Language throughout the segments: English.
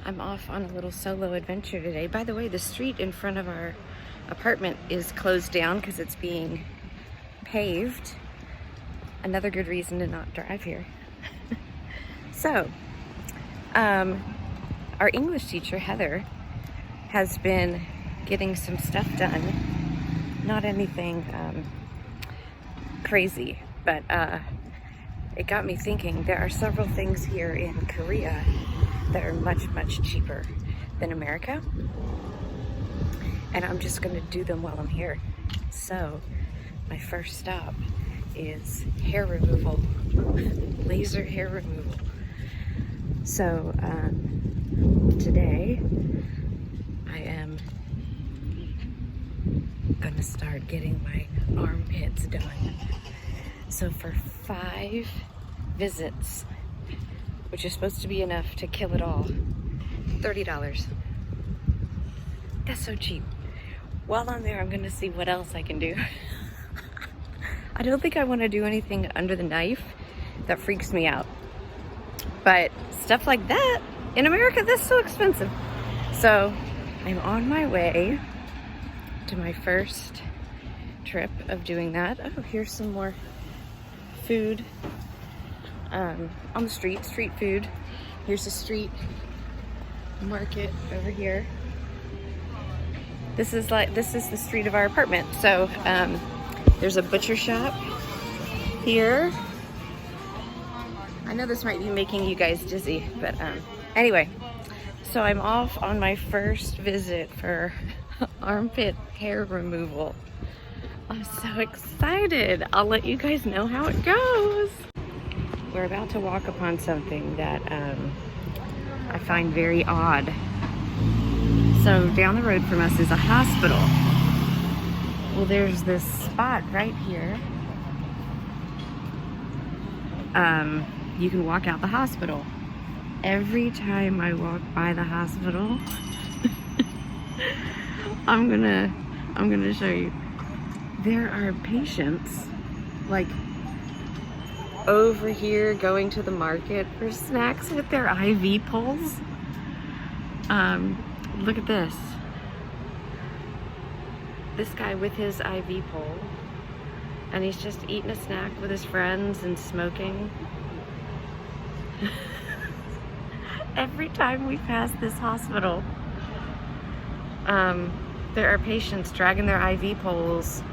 I'm off on a little solo adventure today. By the way, the street in front of our apartment is closed down because it's being paved. Another good reason to not drive here. So, our English teacher, Heather, has been getting some stuff done. Not anything crazy, but it got me thinking. There are several things here in Korea that are much, much cheaper than America. And I'm just gonna do them while I'm here. So, my first stop is hair removal, laser hair removal. So, today I am gonna start getting my armpits done. So for 5 visits, which is supposed to be enough to kill it all, $30. That's so cheap. While I'm there, I'm gonna see what else I can do. I don't think I want to do anything under the knife. That freaks me out. But stuff like that, in America, that's so expensive. So I'm on my way to my first trip of doing that. Oh, here's some more food on the street food. Here's a street market over here. This is the street of our apartment. So there's a butcher shop here. I know this might be making you guys dizzy, but anyway, so I'm off on my first visit for armpit hair removal. I'm so excited. I'll let you guys know how it goes. We're about to walk upon something that I find very odd. So down the road from us is a hospital. Well, there's this spot right here. You can walk out the hospital. Every time I walk by the hospital, I'm gonna show you. There are patients like over here going to the market for snacks with their IV poles. Look at this. This guy with his IV pole, and he's just eating a snack with his friends and smoking. Every time we pass this hospital, there are patients dragging their IV poles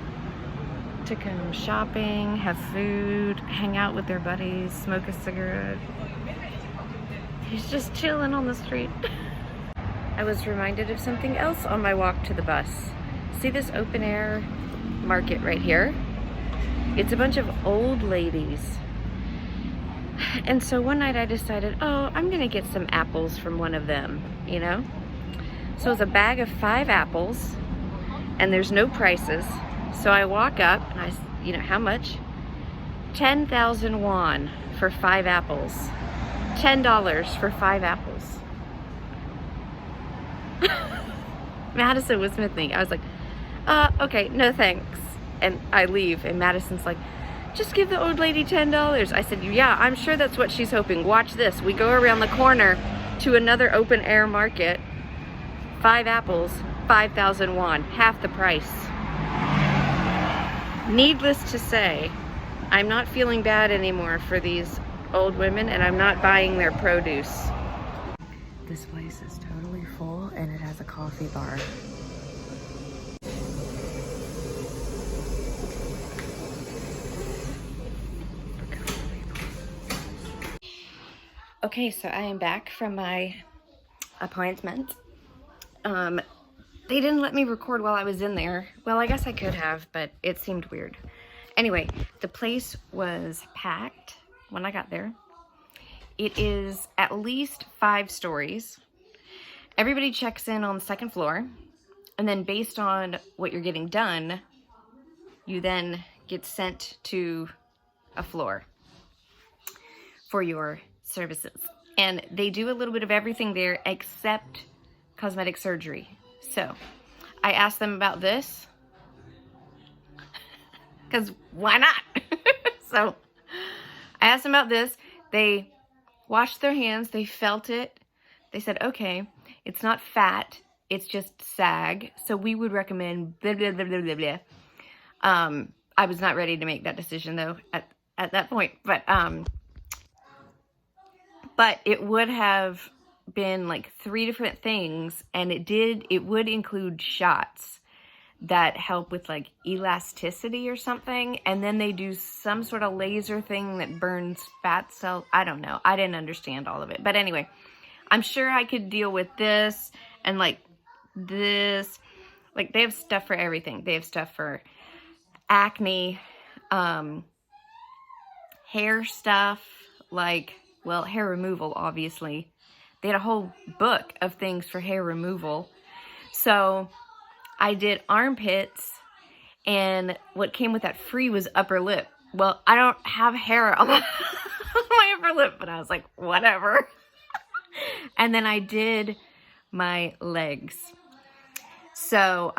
to come shopping, have food, hang out with their buddies, smoke a cigarette. He's just chilling on the street. I was reminded of something else on my walk to the bus. See this open air market right here? It's a bunch of old ladies. And so one night I decided, oh, I'm gonna get some apples from one of them, you know? So it's a bag of 5 apples, and there's no prices. So I walk up and how much? 10,000 won for 5 apples. $10 for 5 apples. Madison was with me. I was like, okay, no thanks. And I leave, and Madison's like, just give the old lady $10. I said, yeah, I'm sure that's what she's hoping. Watch this. We go around the corner to another open air market. 5 apples, 5,000 won, half the price. Needless to say, I'm not feeling bad anymore for these old women, and I'm not buying their produce. This place is totally full, and it has a coffee bar. Okay, so I am back from my appointment. They didn't let me record while I was in there. Well, I guess I could have, but it seemed weird. Anyway, the place was packed when I got there. It is at least 5 stories. Everybody checks in on the 2nd floor, and then based on what you're getting done, you then get sent to a floor for your services. And they do a little bit of everything there except cosmetic surgery. So I asked them about this because why not? So I asked them about this. They washed their hands, they felt it, They said, okay, it's not fat, it's just sag, so we would recommend blah, blah, blah, blah, blah, blah. I was not ready to make that decision, though, at that point. But it would have been like 3 different things, and it would include shots that help with like elasticity or something, and then they do some sort of laser thing that burns fat cells. I don't know. I didn't understand all of it. But anyway, I'm sure I could deal with this and like this. Like, they have stuff for everything. They have stuff for acne, hair stuff, like, well, hair removal, obviously. They had a whole book of things for hair removal. So I did armpits, and what came with that free was upper lip. Well, I don't have hair on my upper lip, but I was like, whatever. And then I did my legs. So,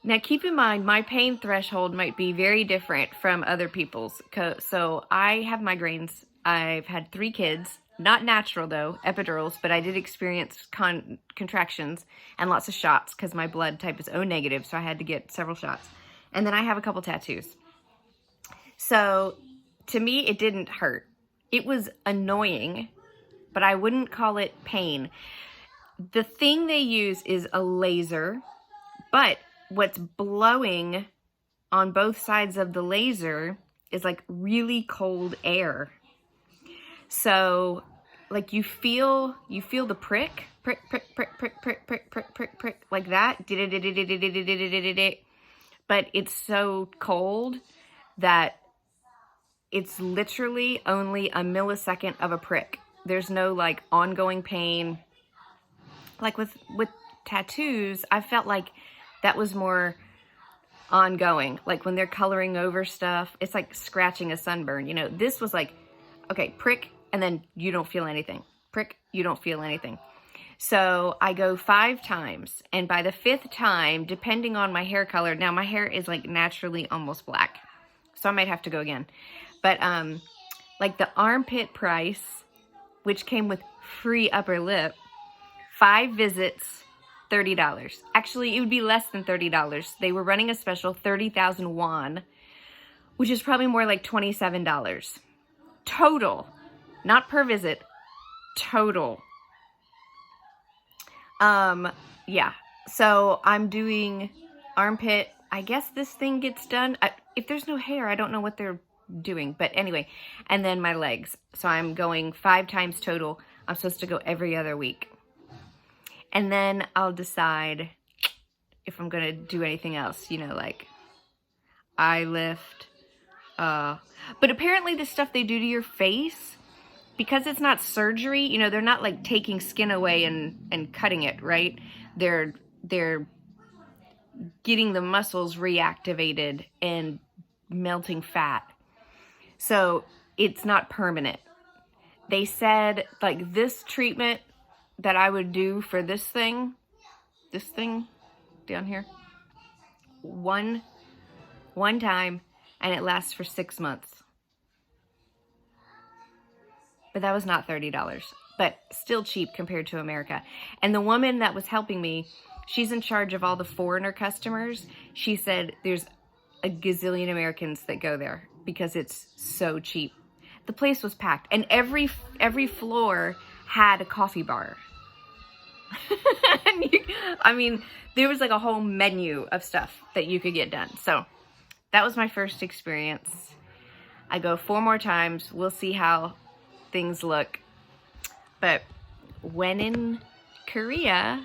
now keep in mind, my pain threshold might be very different from other people's. So I have migraines. I've had 3 kids, not natural though, epidurals, but I did experience contractions and lots of shots because my blood type is O negative, so I had to get several shots. And then I have a couple tattoos. So to me, it didn't hurt. It was annoying, but I wouldn't call it pain. The thing they use is a laser, but what's blowing on both sides of the laser is like really cold air. So like you feel the prick, like that. But it's so cold that it's literally only a millisecond of a prick. There's no like ongoing pain. Like with tattoos, I felt like that was more ongoing. Like when they're coloring over stuff, it's like scratching a sunburn. You know, this was like, okay, prick, and then you don't feel anything. Prick, you don't feel anything. So I go 5 times, and by the 5th time, depending on my hair color, now my hair is like naturally almost black, so I might have to go again. But like the armpit price, which came with free upper lip, 5 visits, $30. Actually, it would be less than $30. They were running a special 30,000 won, which is probably more like $27. Total. Not per visit. Total. Yeah. So I'm doing armpit. I guess this thing gets done. If there's no hair, I don't know what they're doing. But anyway, and then my legs. So I'm going 5 times total. I'm supposed to go every other week. And then I'll decide if I'm going to do anything else, you know, like eye lift. But apparently the stuff they do to your face, because it's not surgery, you know, they're not like taking skin away and cutting it, right? They're getting the muscles reactivated and melting fat. So it's not permanent. They said like this treatment that I would do for this thing down here, one time, and it lasts for 6 months. But that was not $30, but still cheap compared to America. And the woman that was helping me, she's in charge of all the foreigner customers. She said there's a gazillion Americans that go there because it's so cheap. The place was packed, and every floor had a coffee bar. I mean, there was like a whole menu of stuff that you could get done. So that was my first experience. I go 4 more times. We'll see how things look. But when in Korea,